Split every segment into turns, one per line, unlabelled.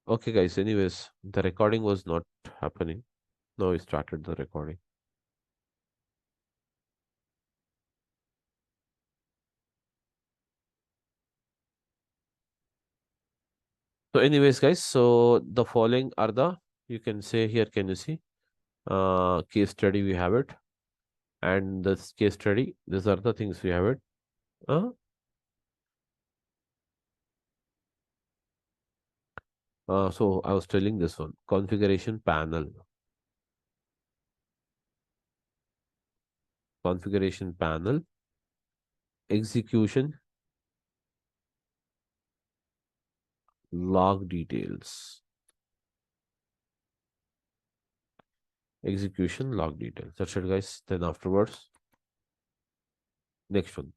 Okay, guys. Anyways, the recording was not happening. Now we started the recording. So, anyways, guys. So the following are the, you can say here. Can you see? Case study we have it, and this case study. These are the things we have it. Uh, so I was telling this one configuration panel. Configuration panel execution log details. Execution log details. That's it, guys. Then afterwards, next one.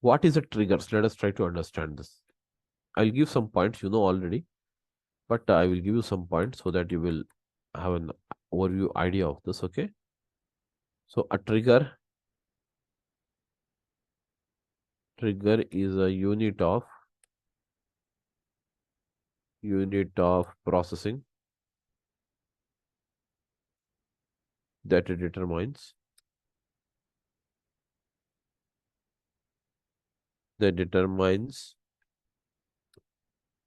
What is the triggers? Let us try to understand this. I'll give some points, you know already, but I will give you some points so that you will have an overview idea of this. Okay. So a trigger is a unit of processing that determines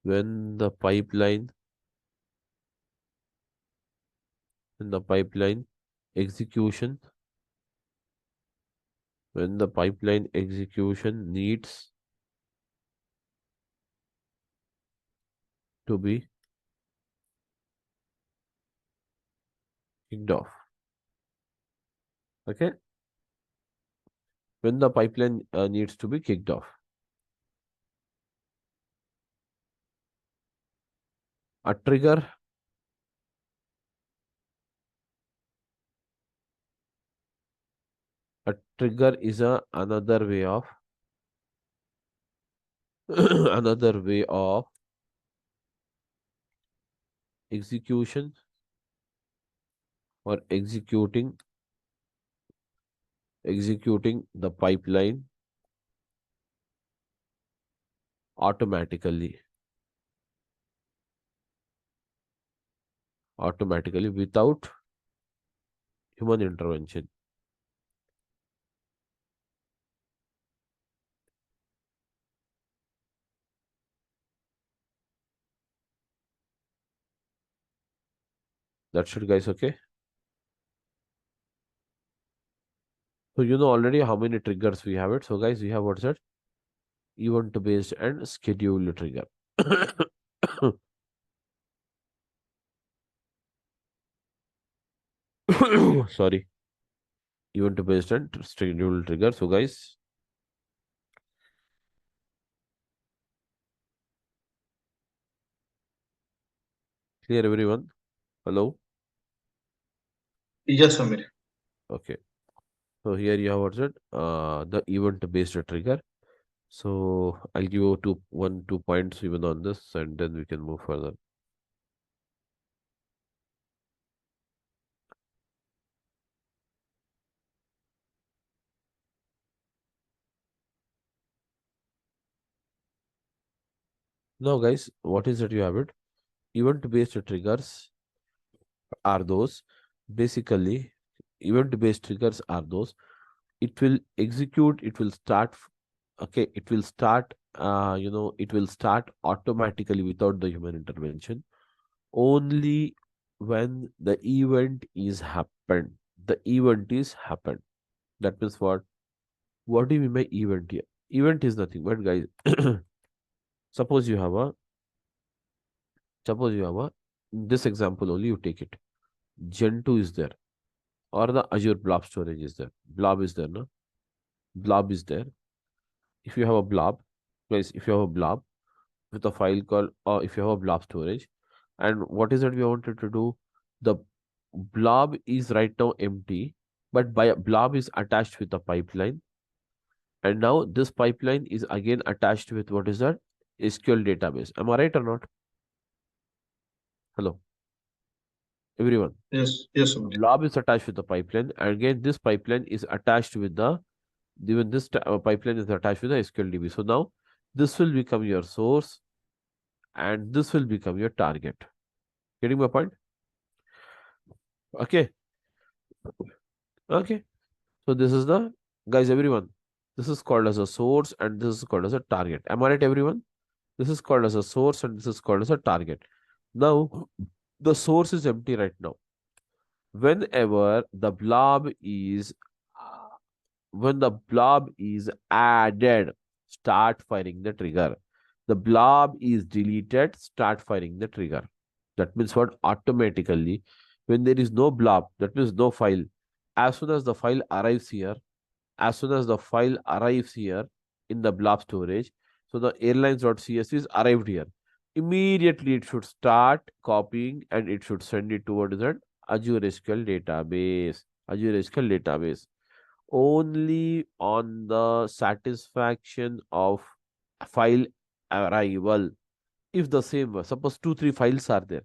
when the pipeline execution when the pipeline execution needs to be kicked off. Okay, when the pipeline needs to be kicked off. A trigger a trigger is another way of another way of execution or executing the pipeline automatically without human intervention. That's it, guys. Okay, so you know already how many triggers we have it. So guys, we have what's that? Event based and schedule trigger. Sorry, event based and schedule trigger. So guys, clear everyone? Hello.
Yes, Samir.
Okay, so here you have what's it? The event based trigger. So I'll give you 2 points even on this, and then we can move further. Now, guys, what is it you have it? Event based triggers are those basically event based triggers are those it will execute, it will start, okay, it will start, it will start automatically without the human intervention only when the event is happened. The event is happened. That means what? What do you mean by event here? Event is nothing but, guys, suppose you have a, suppose you have a, this example only you take it. Gen2 is there, or the Azure blob storage is there. Blob is there, no? Blob is there. If you have a blob, guys, if you have a blob with a file called, or if you have a blob storage, and what is it we wanted to do? The blob is right now empty, but by a blob is attached with a pipeline, and now this pipeline is again attached with what is that? SQL database. Am I right or not? Hello, everyone.
Yes, yes, Samir.
Blob is attached with the pipeline, and again this pipeline is attached with the, even this pipeline is attached with the SQL DB. So now this will become your source, and this will become your target. Getting my point? Okay. Okay. So this is the, guys, everyone, this is called as a source and this is called as a target. Am I right, everyone? This is called as a source and this is called as a target. Now, the source is empty right now. Whenever the blob is when the blob is added, start firing the trigger. The blob is deleted, start firing the trigger. That means what? Automatically, when there is no blob, that means no file. As soon as the file arrives here, as soon as the file arrives here in the blob storage, so the airlines.csv is arrived here. Immediately it should start copying and it should send it towards that Azure SQL database. Azure SQL database. Only on the satisfaction of file arrival. If the same, suppose two, three files are there,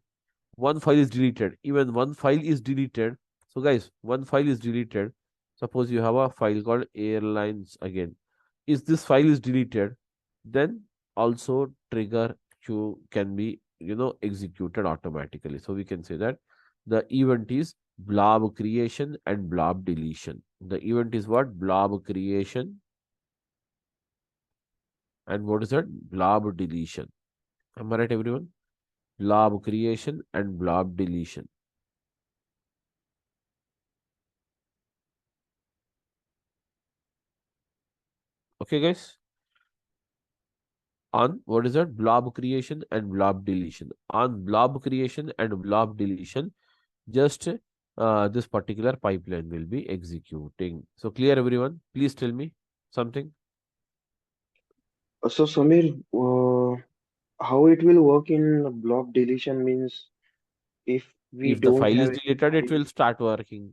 one file is deleted, even one file is deleted. So guys, one file is deleted. Suppose you have a file called airlines again. If this file is deleted, then also trigger queue can be, executed automatically. So we can say that the event is blob creation and blob deletion. The event is what? Blob creation. And what is that? Blob deletion. Am I right, everyone? Blob creation and blob deletion. Okay, guys. On what is that? Blob creation and blob deletion. On blob creation and blob deletion, just this particular pipeline will be executing. So clear, everyone? Please tell me something.
So Samir, how it will work in block deletion means if we
If the
don't
file is
have any
deleted, it
file,
will start working.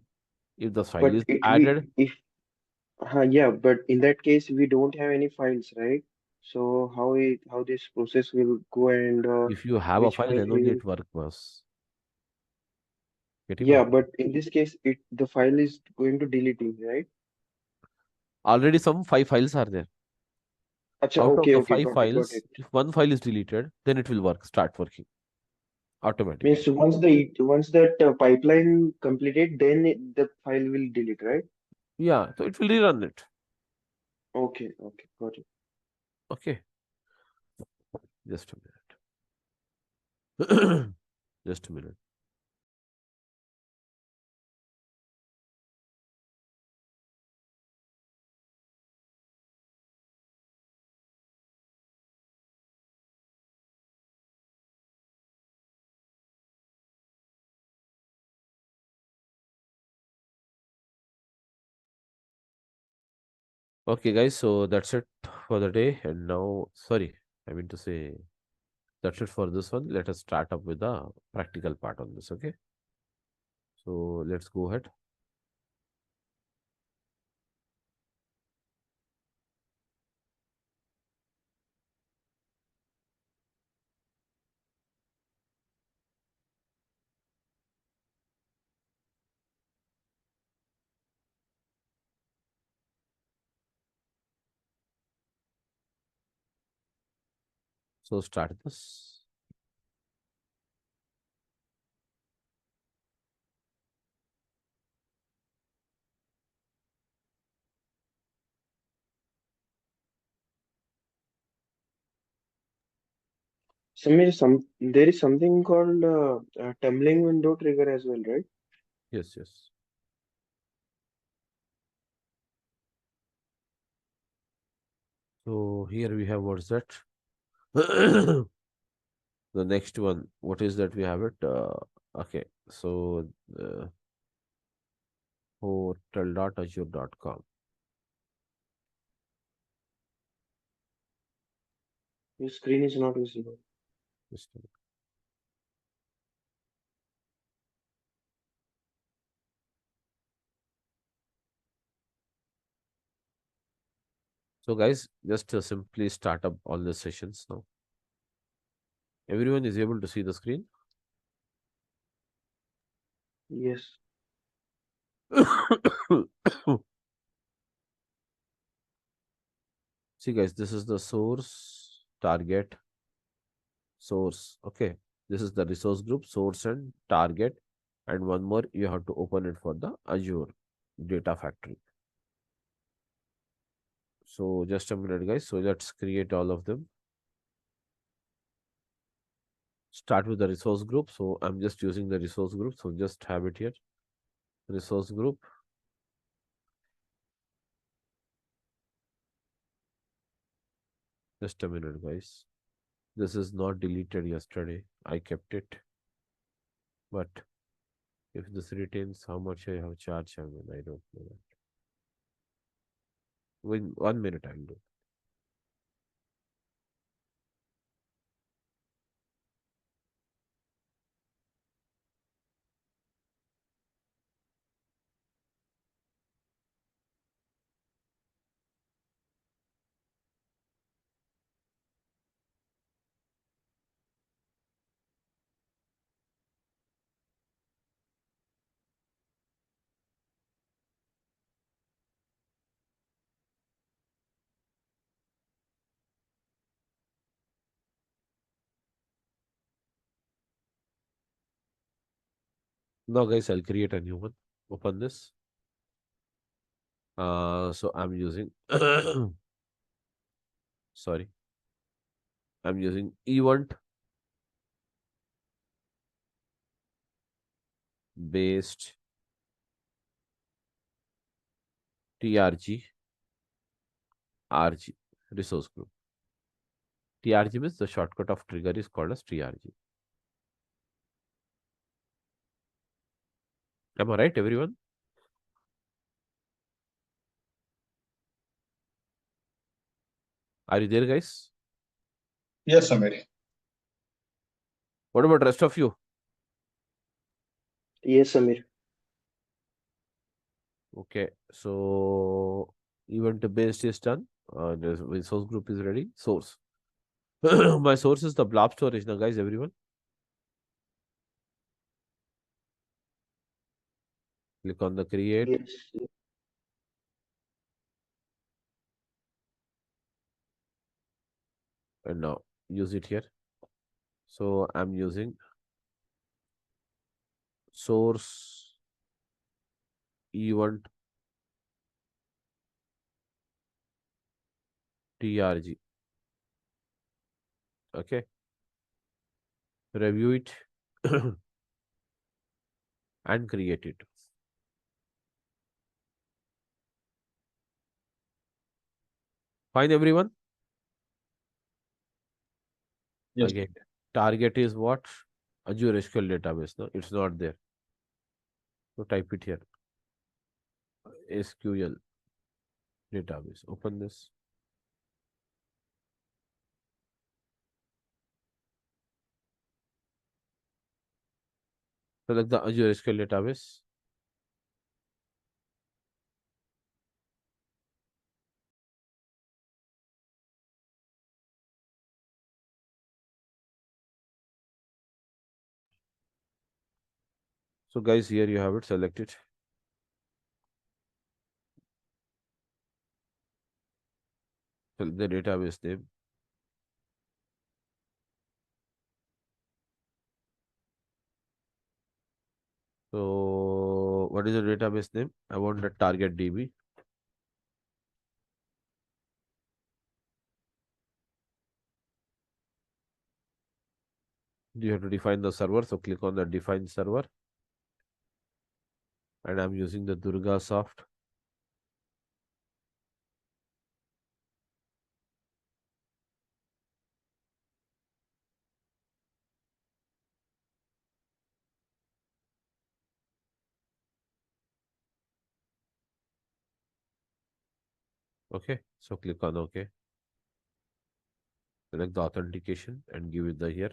If the file
but
is
it we
added,
if yeah, but in that case we don't have any files, right? So how this process will go and
if you have a
which
file,
file
then
we
only
will
it works. Getting my
yeah,
point?
but in this case it the file is going to deleting, right?
Already some five files are there.
Acha,
Out of
okay,
the
okay,
five
got
files,
it.
if one file is deleted, then it will start working automatically.
Means once that pipeline completed, then the file will delete, right?
Yeah, so it will rerun it.
Okay, okay, got it.
Okay, just a minute. Just a minute. Okay, guys, so that's it for the day. And now, sorry, I mean to say that's it for this one. Let us start up with the practical part on this. Okay, so let's go ahead. So start this.
There is something called tumbling window trigger as well, right?
Yes, yes. So here we have what's that? The next one, what is that? We have it. Okay, so hotel.azure.com.
Your screen is not visible.
Just a minute. So, guys, just simply start up all the sessions now. Everyone is able to see the screen.
Yes.
See, guys, this is the source, target, source. Okay, this is the resource group, source and target, and one more you have to open it for the Azure data factory. So just a minute, guys. So let's create all of them. Start with the resource group. So I'm just using the resource group. So just have it here. Resource group. Just a minute, guys. This is not deleted yesterday. I kept it. But if this retains how much I have charged, I mean, I don't know that. Within 1 minute, I'll do. Now, guys, I'll create a new one. Open this. So I'm using, sorry, I'm using event based TRG RG resource group. TRG means the shortcut of trigger is called as TRG. Am I right, everyone? Are you there, guys?
Yes, Samir.
What about rest of you?
Yes, Samir.
Okay, so event based is done. The resource group is ready. Source. My source is the blob storage now, guys, everyone. Click on the create
Yes.
and now use it here. So I'm using source event TRG. Okay, review it and create it. Fine, everyone.
Yes.
Again, target is what? Azure SQL database. No, it's not there. So type it here. SQL database. Open this. Select the Azure SQL database. So guys, here you have it. Select it. Select the database name. So what is the database name? I want the target DB. You have to define the server. So click on the define server. And I'm using the Durga Soft. Okay. So click on OK. Select the authentication and give it the here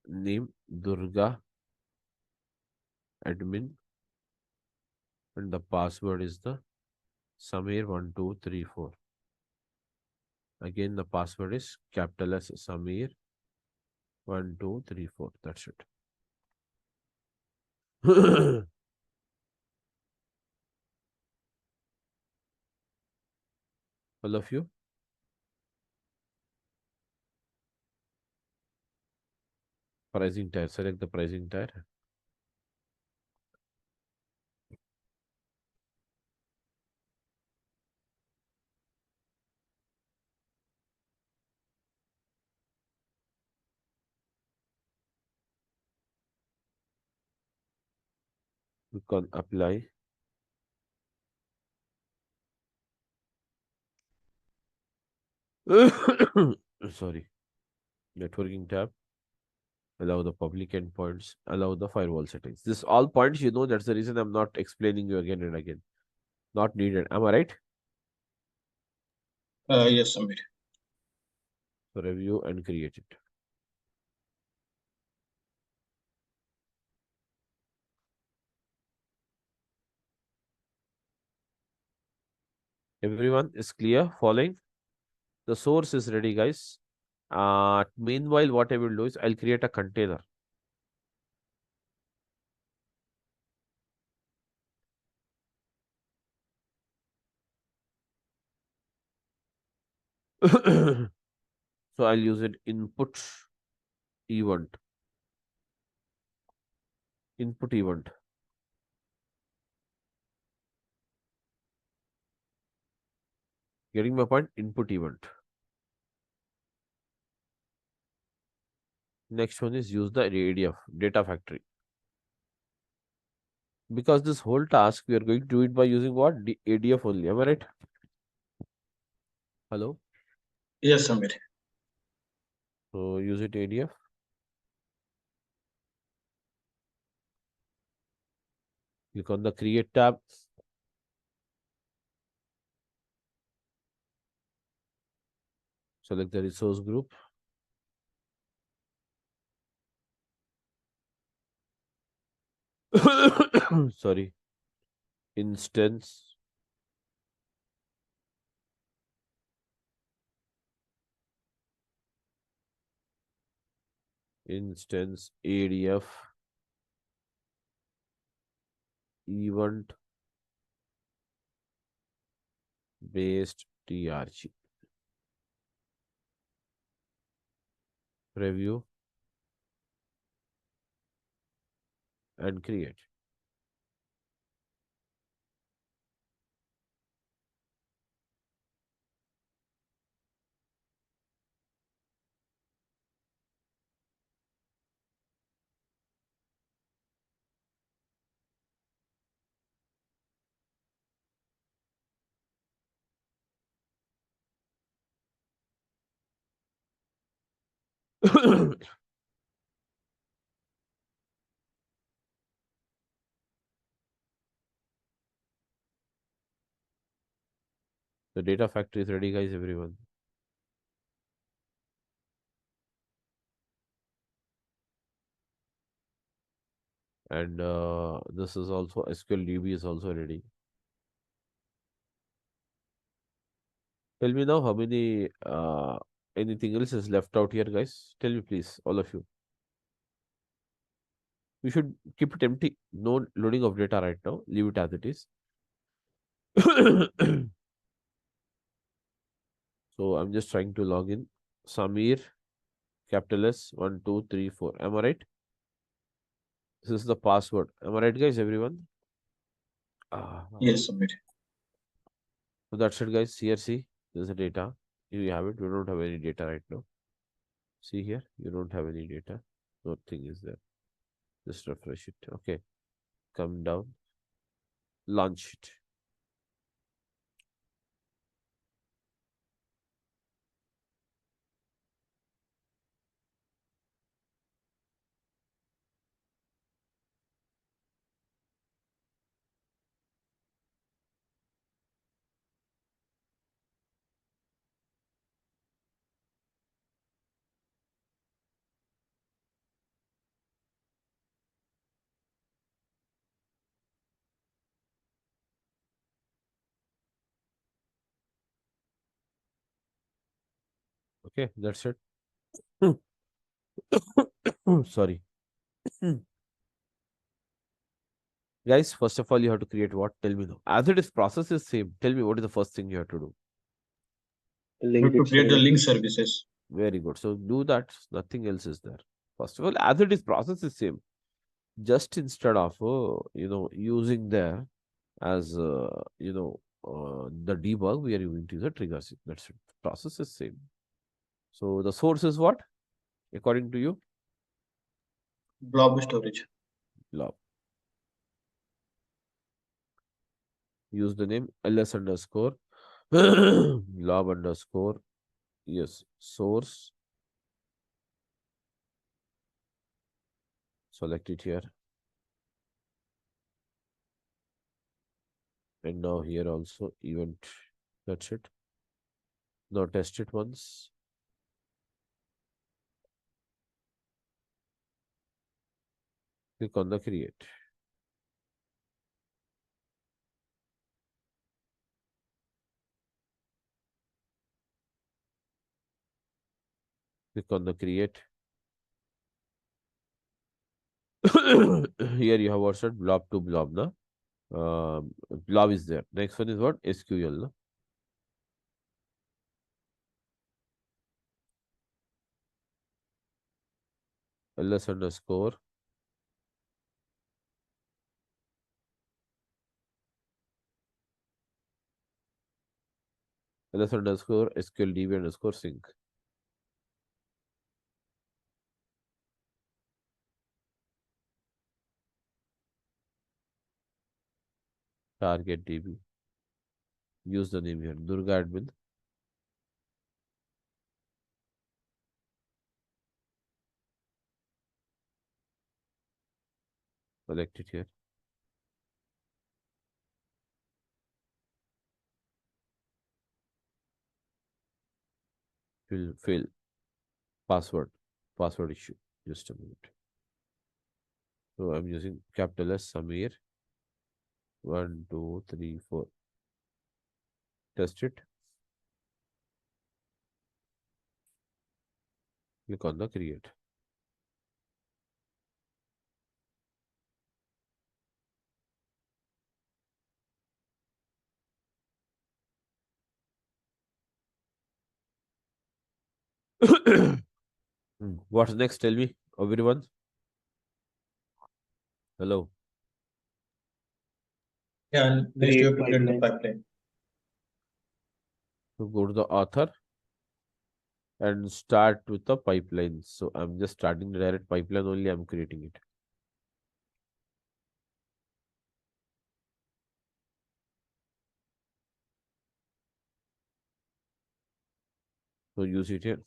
name Durga admin, and the password is the Samir1234. Again, the password is capital S Samir1234. That's it. All of you. Pricing tier. Select the pricing tier. Click on apply. Sorry. Networking tab. Allow the public endpoints. Allow the firewall settings. This all points you know. That's the reason I'm not explaining you again and again. Not needed. Am I right?
Yes, Samir.
So review and create it. Everyone is clear? Following? The source is ready, guys. Meanwhile, what I will do is I'll create a container. So I'll use it input event. Input event. Getting my point? Input event. Next one is use the ADF, data factory. Because this whole task we are going to do it by using what? ADF only. Am I right? Hello?
Yes, Samir.
So use it ADF. Click on the create tab. Select the resource group. Sorry. Instance. Instance ADF event based TRG. Review and create. The data factory is ready, guys, everyone. And this is also SQL DB is also ready. Tell me now how many anything else is left out here, guys. Tell me, please, all of you. We should keep it empty. No loading of data right now. Leave it as it is. So I'm just trying to log in. Samir, capital S, 1, 2, 3, 4. Am I right? This is the password. Am I right, guys, everyone?
Yes, Samir.
So that's it, guys. Here, see, there's the data. Here you have it. We don't have any data right now. See here, you don't have any data. Nothing is there. Just refresh it. Okay. Come down. Launch it. Okay, that's it. Sorry. Guys, first of all, you have to create what? Tell me now. As it is, process is same. Tell me what is the first thing you have to do.
We
Link
have to
with
create the link
services.
services.
Very good. So do that. Nothing else is there. First of all, as it is process is same. Just instead of using there as the debug, we are going to use a trigger. That's it. The process is same. So the source is what, according to you?
Blob storage.
Blob. Use the name ls underscore blob underscore, yes, source. Select it here. And now here also event. That's it. Now test it once. Click on the create. Click on the create. Here you have also blob to blob. No? Blob is there. Next one is what? SQL. No? ls underscore ls underscore SQL db underscore sync. Target db. Use the name here. Durga admin. Select it here. Will fail. Password. Password issue. Just a minute. So I'm using capital S Samir. 1, 2, 3, 4. Test it. Click on the create. What's next? Tell me, everyone. Hello.
Yeah, next you have to create the pipeline.
So go to the author and start with the pipeline. So I'm just starting the direct pipeline only. I'm creating it. So use it here.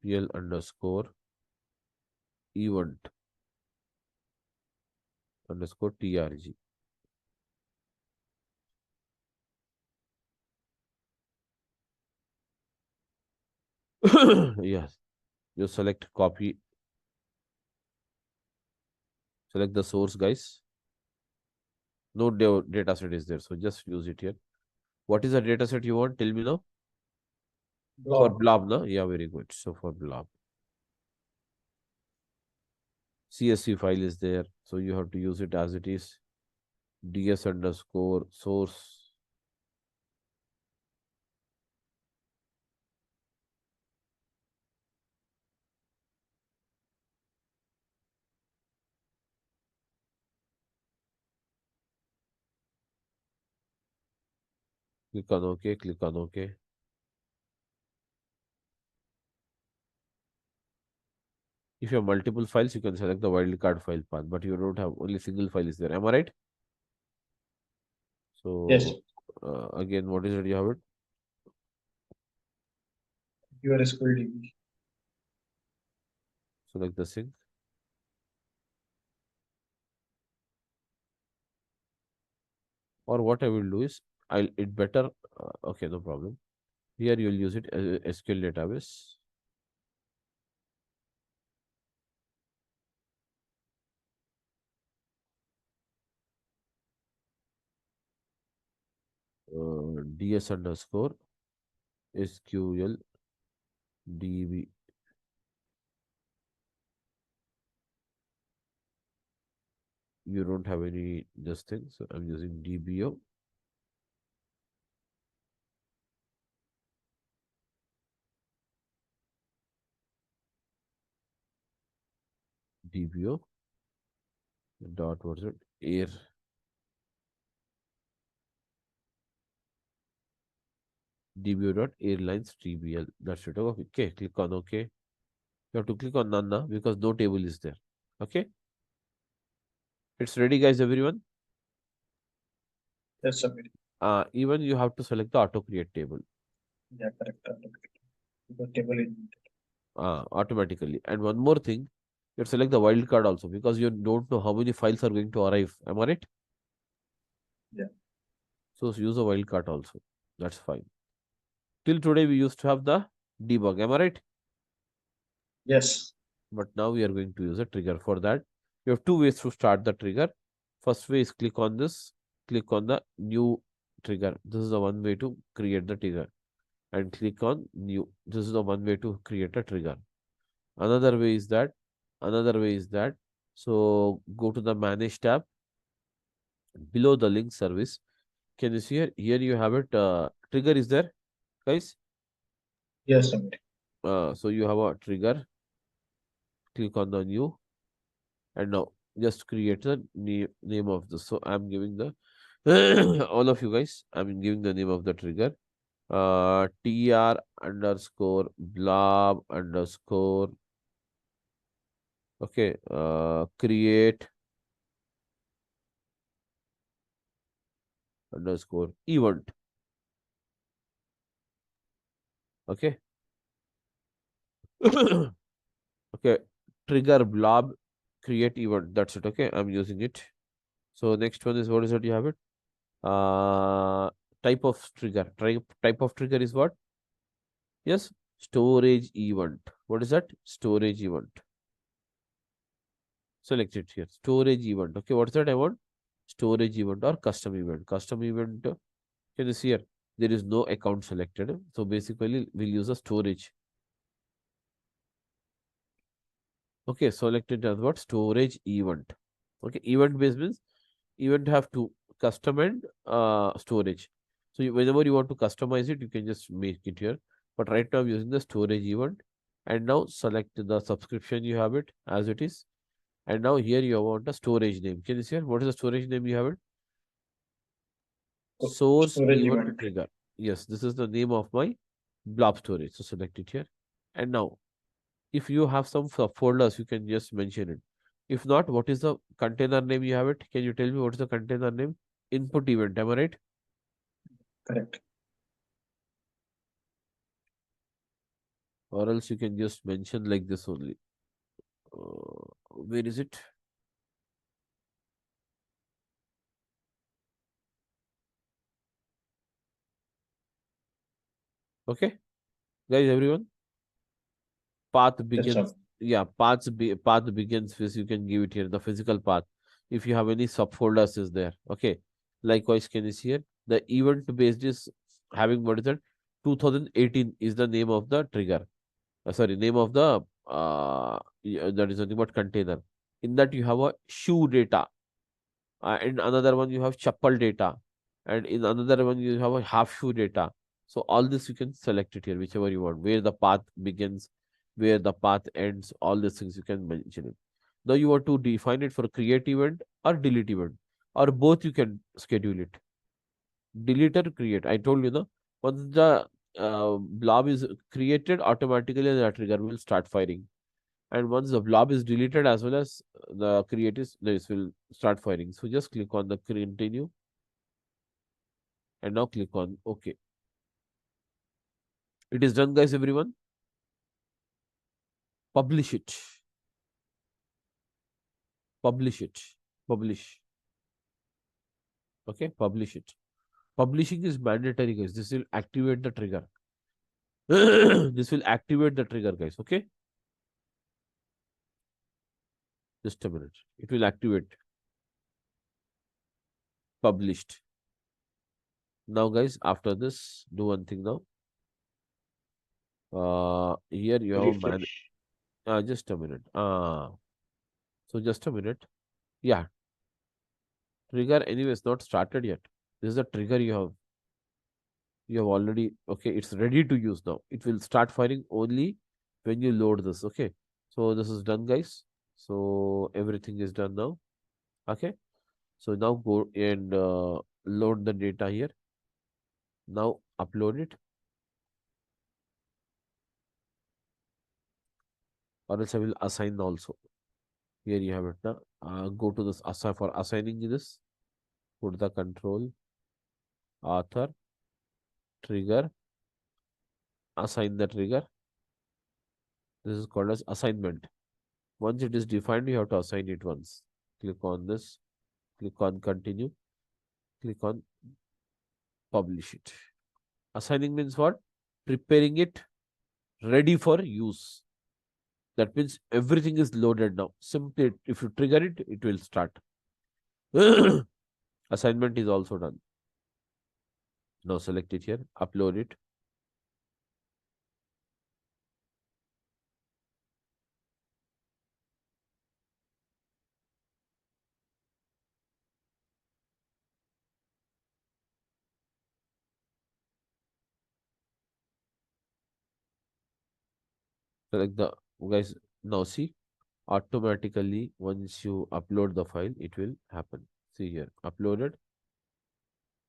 PL underscore event underscore TRG. Yes. You select copy. Select the source, guys. No data set is there. So just use it here. What is the data set you want? Tell me now. For blob, no? Yeah, very good. So for blob. CSV file is there. So you have to use it as it is. DS underscore source. Click on OK. Click on OK. If you have multiple files, you can select the wildcard file path, but you don't have only single file is there. Am I right? So
Yes.
Again, what is it you have it?
Your SQL DB.
Select the sync. Or what I will do is, I'll it better. Okay, no problem. Here you'll use it as a SQL database. DS underscore SQL DB. You don't have any this thing, so I'm using DBO. DBO dot what is it? Air DBO dot airlines TBL. That's it. Okay, click on OK. You have to click on none now because no table is there. Okay, it's ready, guys. Everyone.
Yes, submit.
Even you have to select the auto create table.
Yeah, correct. Because table is
Automatically. And one more thing, you select the wildcard also because you don't know how many files are going to arrive. Am I right?
yeah.
So use a wildcard also. That's fine. Till today, we used to have the debug. Am I right?
Yes.
But now we are going to use a trigger. For that, you have two ways to start the trigger. First way is click on this, click on the new trigger. This is the one way to create the trigger. And click on new. This is the one way to create a trigger. Another way is that, another way is that. So go to the manage tab below the link service. Can you see here? Here you have it. Trigger is there, guys.
Yes, submit.
So you have a trigger. Click on the new, and now just create the name of this. So I'm giving the all of you guys. I'm giving the name of the trigger. TR underscore blob underscore. Okay. Create underscore event. Okay. Okay. Trigger blob create event. That's it. Okay. I'm using it. So next one is what is it? You have it. Uh, type of trigger. Type of trigger is what? Yes. Storage event. What is that? Storage event. Select it here. Storage event. Okay. What's that I want? Storage event or custom event. Custom event. Can you see here? There is no account selected. So basically, we'll use a storage. Okay, selected as what? Storage event. Okay, event based means event have two, custom and storage. So whenever you want to customize it, you can just make it here. But right now I'm using the storage event. And now select the subscription, you have it as it is. And now here you want a storage name. Can you see here? What is the storage name you have it? Source
Storage
event
event.
trigger. Yes, this is the name of my blob storage. So select it here. And now if you have some folders, you can just mention it. If not, what is the container name you have it? Can you tell me what is the container name? Input event, am I right?
Correct.
Or else you can just mention like this only. Where is it? Okay, guys, everyone. Path
Yes, sir.
begins. Yeah, path begins with, you can give it here the physical path. If you have any subfolders is there. Okay. Likewise, can you see here? The event based is having what is that? 2018 is the name of the trigger. Sorry, name of the that is nothing but container. In that you have a shoe data. In another one you have chappal data, and in another one you have a half shoe data. So all this you can select it here, whichever you want, where the path begins, where the path ends, all these things you can mention it. Now you want to define it for create event or delete event, or both you can schedule it. Delete or create. I told you, no, once the blob is created, automatically the trigger will start firing. And once the blob is deleted as well as the create is, this will start firing. So just click on the continue and now click on OK. It is done, guys, everyone. Publish it. Publish it. Publish. Okay, publish it. Publishing is mandatory, guys. This will activate the trigger. This will activate the trigger, guys. Okay. Just a minute. It will activate. Published. Now, guys, after this, do one thing now. Here you have a man.
Refresh.
Just a minute. So just a minute. Yeah, trigger anyways not started yet. This is a trigger you have already. Okay, it's ready to use now. It will start firing only when you load this. Okay, so this is done, guys. So everything is done now. Okay. So now go and load the data here. Now upload it, or else I will assign also. Here you have it now. Go to this assign for assigning this. Put the control, author, trigger, assign the trigger. This is called as assignment. Once it is defined, you have to assign it once. Click on this, click on continue, click on publish it. Assigning means what? Preparing it ready for use. That means everything is loaded now. Simply, if you trigger it, it will start. Assignment is also done. Now select it here, upload it. Select the guys. Now see, automatically once you upload the file, it will happen. See here, uploaded.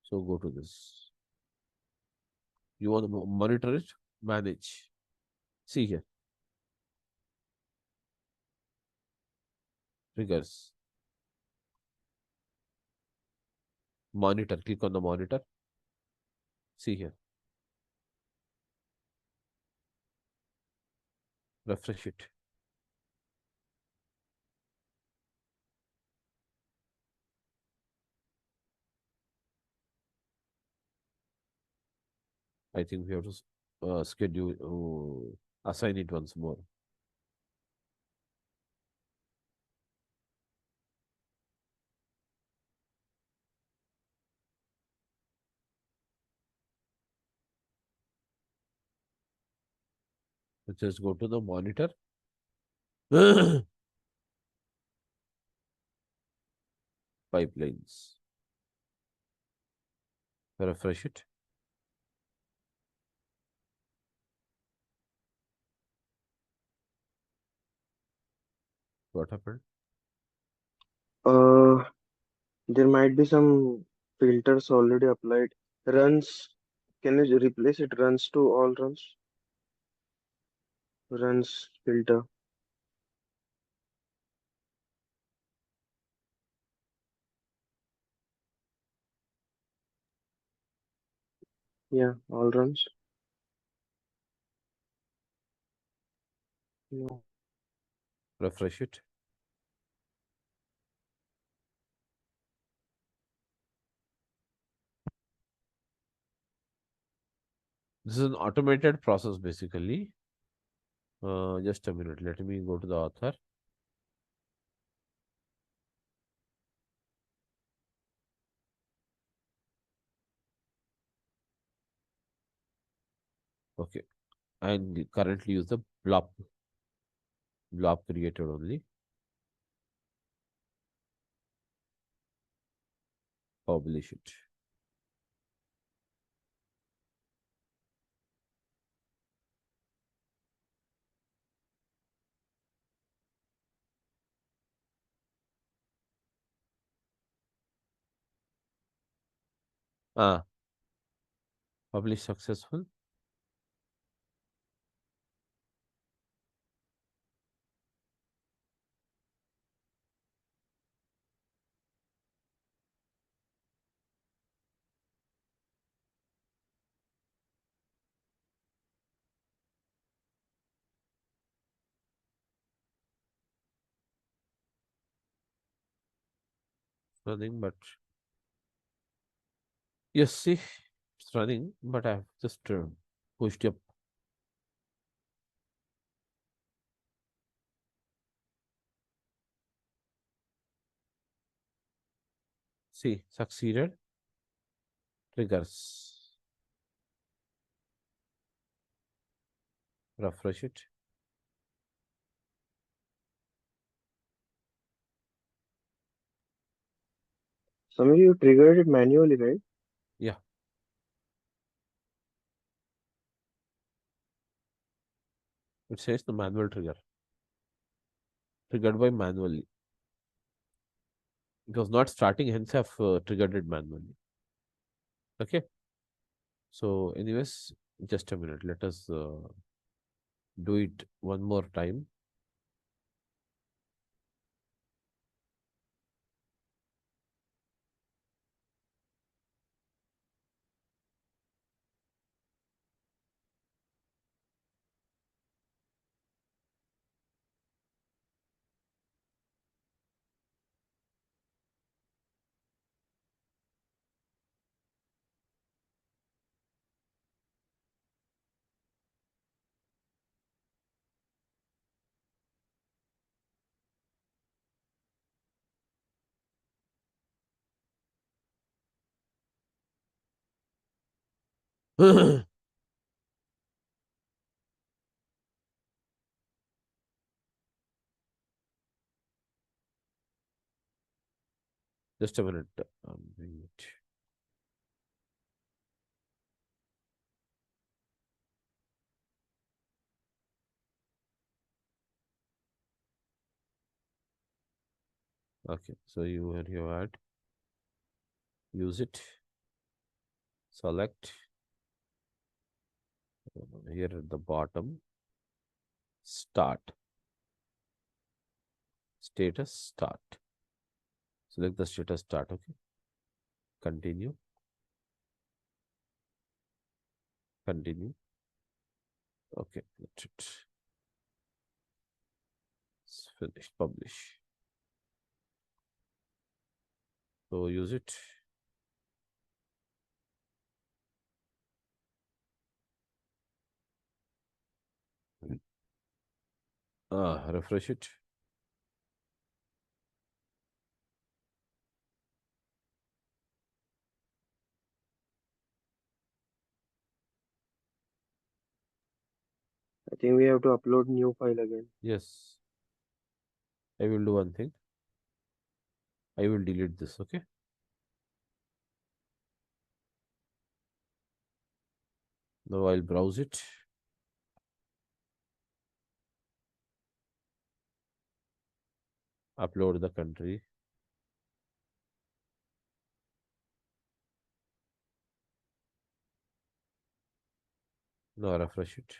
So go to this. You want to monitor it? Manage. See here, triggers. Monitor. Click on the monitor. See here. Refresh it. I think we have to schedule, assign it once more. Let's just go to the monitor. Pipelines. Refresh it. What happened?
Uh, there might be some filters already applied. Runs, can you replace it? Runs to all runs? Runs filter. Yeah, all runs. No.
Refresh it. This is an automated process basically. Just a minute. Let me go to the author. Okay. And currently use the blob created only. Publish it. Ah, publish successful. Running, but yes, see, it's running, but I've just pushed up. See, succeeded. Triggers. Refresh it.
Some of you triggered it manually, right?
Yeah. It says the manual trigger. triggered by manually. It was not starting, hence I've triggered it manually. Okay. So, anyways, just a minute. Let us do it one more time. Just a minute. I'm doing it. Okay. So you here you add, use it, select here at the bottom, start, status, start. Select the status, start. Okay. Continue, continue. Okay. That's it. It's finished. Publish. So use it. Refresh it.
I think we have to upload new file again.
Yes. I will do one thing. I will delete this. Okay. Now I'll browse it. Upload the country. Now refresh it.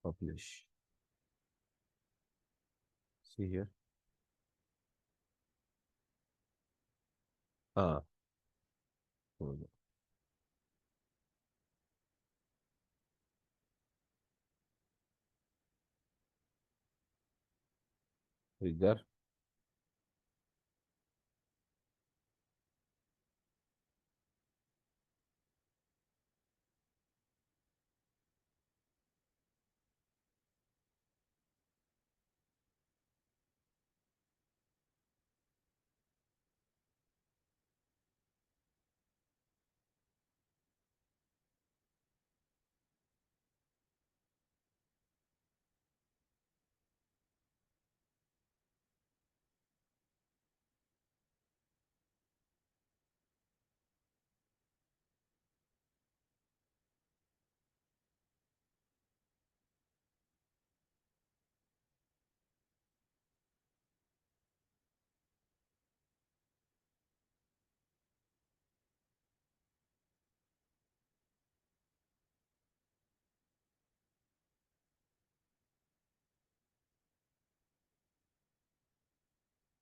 Publish. See here. Ah, oh no. Trigger.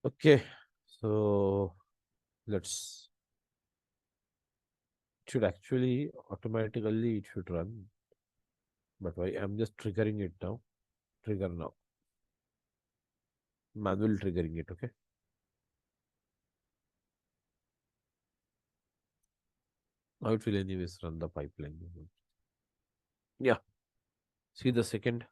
Okay. So let's should actually automatically it should run. But why? I'm just triggering it now. Trigger now. Manual triggering it, okay? Now it will anyways run the pipeline. Yeah. See the second.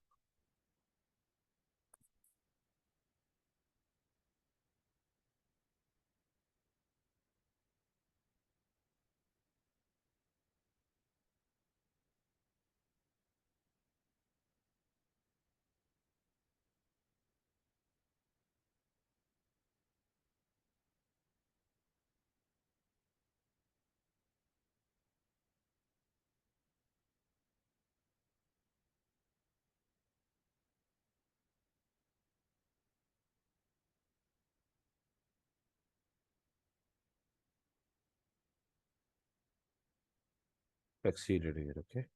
Exceeded here, okay?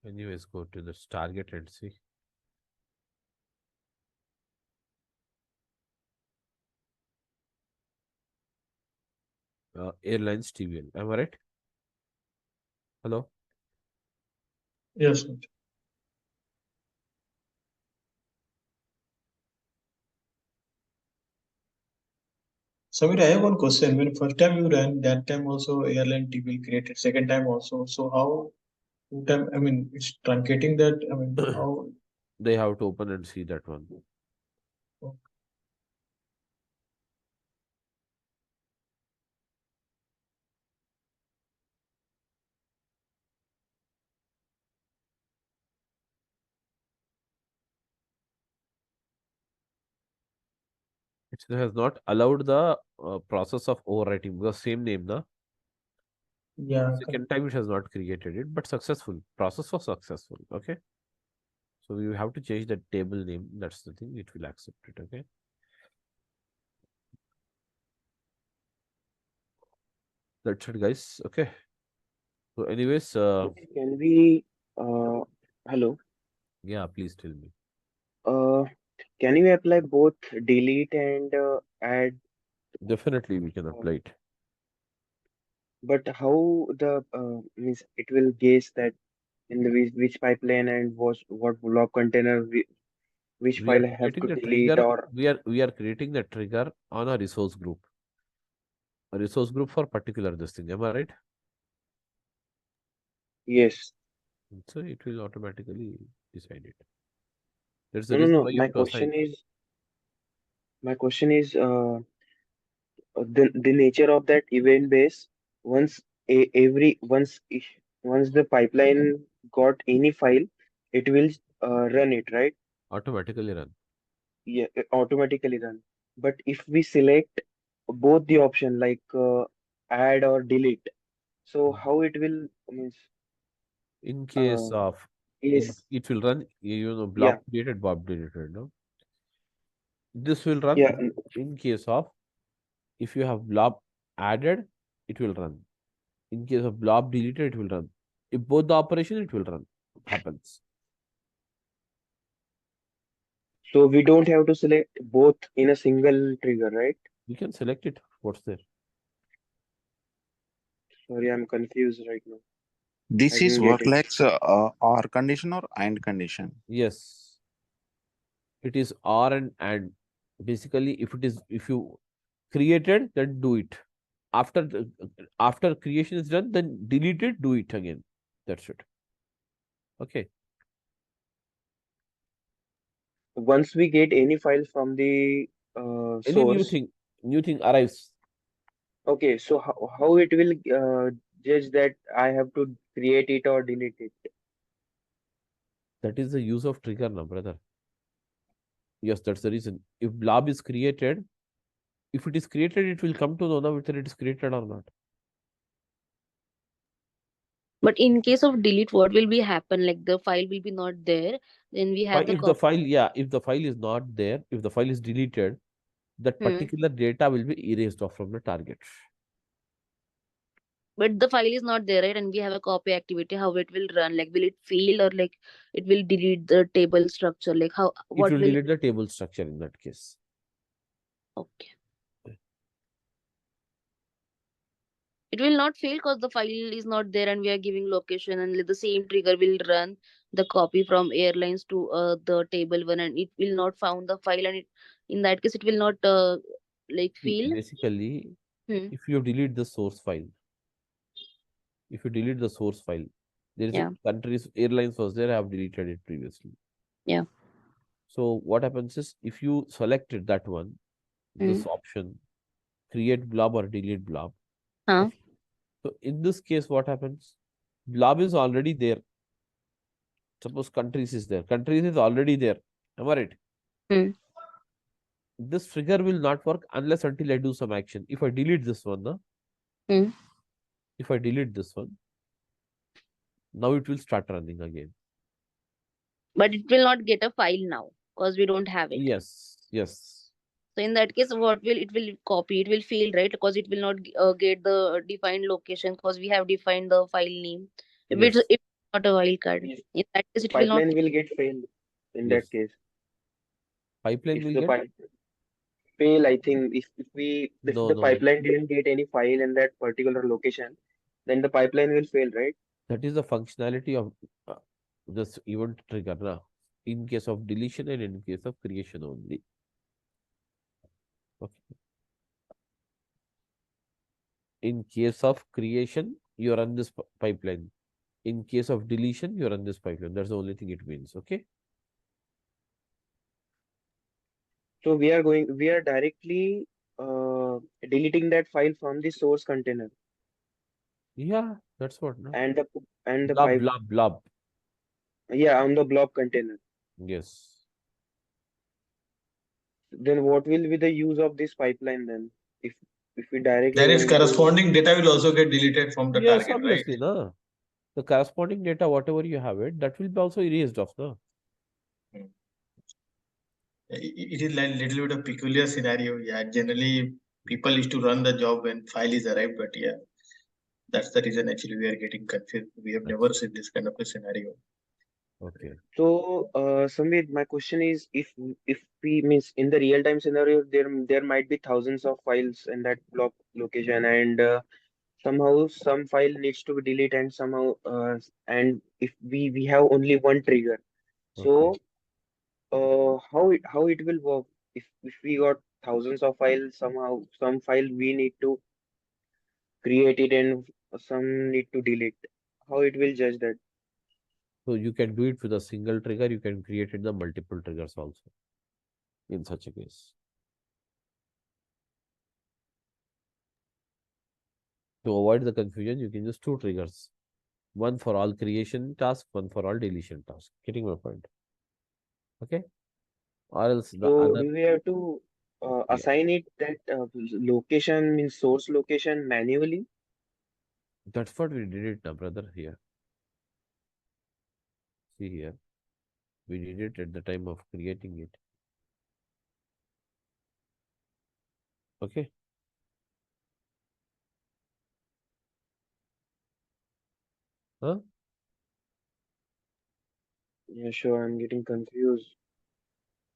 Anyways, go to this target and see. Airlines TVL. Am I right? Hello?
Yes, sir. Samir, I have one question. When first time you ran, that time also airline TVL created, second time also. So how two time, I mean, it's truncating that, I mean, how?
They have to open and see that one. It has not allowed the process of overwriting because same name, na?
Yeah,
Second time it has not created it, but successful. Process was successful. Okay. So we have to change the table name. That's the thing. It will accept it. Okay. That's it, guys. Okay. So, anyways,
Okay, can we, uh, hello,
yeah, please tell me.
uh, can you apply both delete and add,
Definitely, we can
uh,
apply it.
but how the, means it will guess that in the which pipeline and what block container which
We are
file have
creating
to
the
delete
trigger.
or
We are creating the trigger on a resource group for particular this thing. Am I right?
yes.
So it will automatically decide it. That's the
No, no,
reason
no.
why you have to assign.
My question is the nature of that event base. Once every once the pipeline got any file, it will run it, right?
Automatically run.
Yeah, automatically run. But if we select both the option like add or delete, so
Mm.
how it will means
In case
uh,
of
is
it will run,
yeah,
blob created, bob deleted. No, this will run
yeah.
in case of if you have blob added, it will run. In case of blob deleted, it will run. If both the operation, it will run. Happens.
So we don't have to select both in a single trigger, right?
You can select it. What's there?
Sorry, I'm confused right now. I
This is
didn't get
work
it.
like or condition or and condition.
Yes, it is R and. Basically, if you created, then do it. After creation is done, then delete it, do it again. That's it. Okay.
Once we get any file from the
Any
source,
new thing arrives.
okay, so how it will judge that I have to create it or delete it?
That is the use of trigger now, brother. Yes, that's the reason. If blob is created, if it is created, it will come to know now whether it is created or not.
But in case of delete, what will be happen? Like the file will be not there. Then we have the
If the
copy.
file, yeah, if the file is not there, if the file is deleted, that
Hmm.
particular data will be erased off from the target.
But the file is not there, right? And we have a copy activity. How it will run? Like will it fail or like it will delete the table structure? Like how
It
what
will
will?
delete the table structure in that case.
Okay. It will not fail because the file is not there and we are giving location, and the same trigger will run the copy from airlines to the table one, and it will not found the file, and it, in that case it will not like
See,
fail.
basically,
Hmm.
if you delete the source file, if you delete the source file, there is a
Yeah.
countries airlines was there, I have deleted it previously.
Yeah.
So what happens is if you selected that one,
Hmm.
this option, create blob or delete blob.
Huh.
Okay. So in this case, what happens? Blob is already there. Suppose countries is there. Countries is already there. Am I right?
Hmm.
This trigger will not work unless until I do some action. If I delete this one, no?
Hmm.
If I delete this one, now it will start running again.
But it will not get a file now because we don't have it.
Yes, yes,
So in that case, what will it will copy? It will fail, right? Because it will not get the defined location because we have defined the file name.
yes,
If it's not a wildcard,
Yes.
in that case, it will not.
Pipeline will get failed in that
yes.
case.
Pipeline
If
will
the
get
pipe fail, I think if
no,
the
no, no.
pipeline didn't get any file in that particular location, then the pipeline will fail, right?
That is the functionality of this event trigger na, in case of deletion and in case of creation only. Okay. In case of creation, you run this pipeline. In case of deletion, you run this pipeline. That's the only thing it means. Okay.
So we are directly uh, deleting that file from the source container
Yeah, that's what. No?
and the
Blob,
pipe,
blob, blob.
yeah, on the blob container.
Yes.
Then what will be the use of this pipeline then? If if we directly
Then its
going to
corresponding data will also get deleted from the
Yes,
target, right?
obviously, no. The corresponding data, whatever you have it, that will be also erased off, no?
Hmm. It is like little bit of peculiar scenario. Yeah, generally people used to run the job when file is arrived, but yeah, that's the reason actually we are getting confused. We have never
That's
seen this kind of a scenario.
okay.
So, Samvid, my question is, if we means in the real time scenario, there might be thousands of files in that block location, and somehow some file needs to be deleted, and somehow and if we have only one trigger,
Okay.
so how it will work if we got thousands of files, somehow some file we need to create it and some need to delete. How it will judge that?
So you can do it with a single trigger. You can create it the multiple triggers also in such a case. To avoid the confusion, you can use two triggers. One for all creation task, one for all deletion task. Getting my point. Okay. Or else the
So
other,
do we have to
yeah,
assign it that location means source location manually?
that's what we did it now, brother. Here. See here. We did it at the time of creating it. Okay. Huh?
Yeah, sure. I'm getting confused.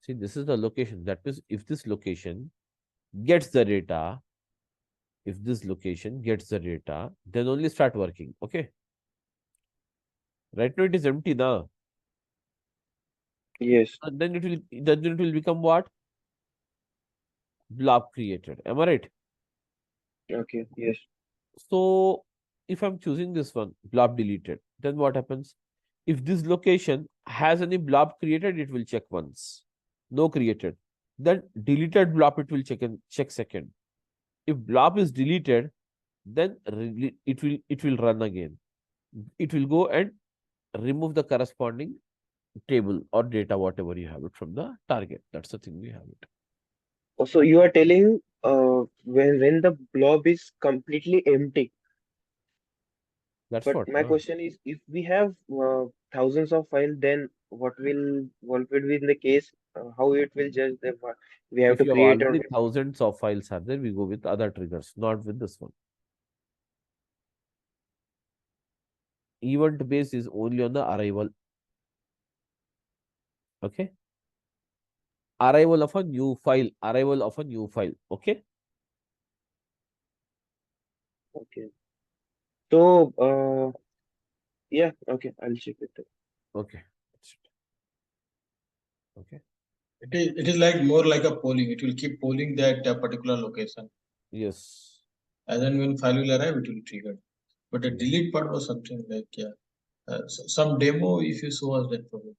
See, this is the location. That means if this location gets the data, if this location gets the data, then only start working. Okay. Right now it is empty now.
Yes.
And then it will become what? Blob created. Am I right?
Okay. Yes.
So if I'm choosing this one, blob deleted, then what happens? If this location has any blob created, it will check once. No created. Then deleted blob, it will check second. If blob is deleted, then it will run again. It will go and remove the corresponding table or data, whatever you have it from the target. That's the thing we have it.
So you are telling when the blob is completely empty.
That's
But
what.
my question is, if we have thousands of files, then what will be in the case? How it will judge that we have
If
to
you have
create or
already thousands of files are there, we go with other triggers, not with this one. Event base is only on the arrival. Okay. Arrival of a new file. Arrival of a new file. Okay.
okay. So, yeah, okay, I'll check it.
Okay. That's it. Okay.
It is like more like a polling. It will keep polling that particular location.
Yes.
And then when file will arrive, it will trigger. But the
Yeah.
delete part was something like, yeah, some demo if you show us that problem.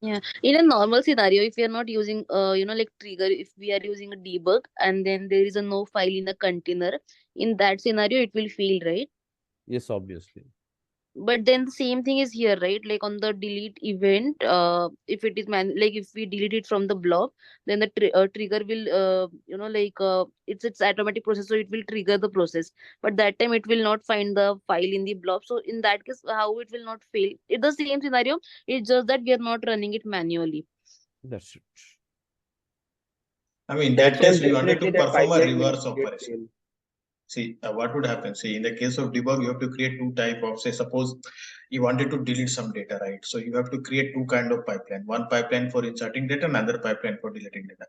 Yeah, in a normal scenario, if we are not using like trigger, if we are using a debug and then there is a no file in a container, in that scenario it will fail, right?
Yes, obviously.
But then the same thing is here, right? Like on the delete event, if it is like if we delete it from the block, then the trigger will like it's automatic process, so it will trigger the process. But that time it will not find the file in the blob. So in that case, how it will not fail? It's the same scenario. It's just that we are not running it manually.
That's it.
I mean,
That
that
So
time
case we wanted
definitely
to
that
perform a
pipeline will
reverse
get
operation.
failed.
See, what would happen? See, in the case of debug, you have to create two type of, say, suppose you wanted to delete some data, right? So you have to create two kind of pipeline, one pipeline for inserting data, another pipeline for deleting data.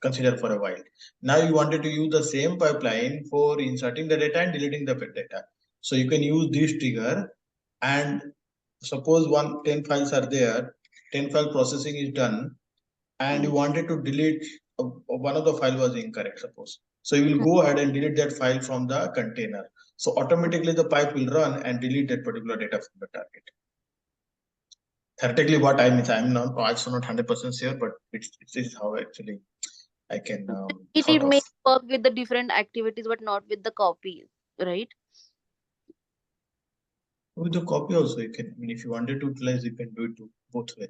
Consider for a while. Now you wanted to use the same pipeline for inserting the data and deleting the data. So you can use this trigger, and suppose 10 files are there, 10 file processing is done, and you wanted to delete one of the file was incorrect, suppose. So you will go ahead and delete that file from the container. So automatically the pipe will run and delete that particular data from the target. Theoretically, what I mean, I'm not also not 100% sure, but it is how actually I can
it
thought of.
may work with the different activities, but not with the copy, right?
With the copy also, you can. I mean, if you wanted to utilize, you can do it both way.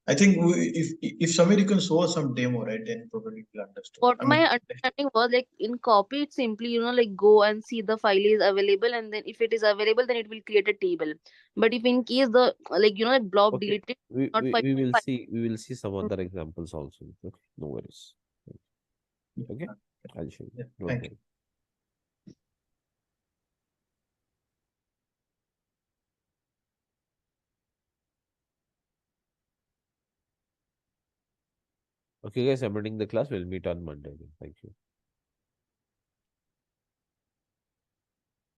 I think if somebody can show us some demo, right, then probably we'll understand.
What
I
my
mean,
understanding was, like in copy, it's simply like go and see the file is available, and then if it is available, then it will create a table. But if in case the like blob
Okay.
deleted,
We,
not
we,
find
we
the
will
file.
see some other examples also. Okay. No worries. Okay.
yeah,
I'll show you.
yeah,
Don't
thank you.
worry. Okay, guys, I'm ending the class. We'll meet on Monday. Thank you.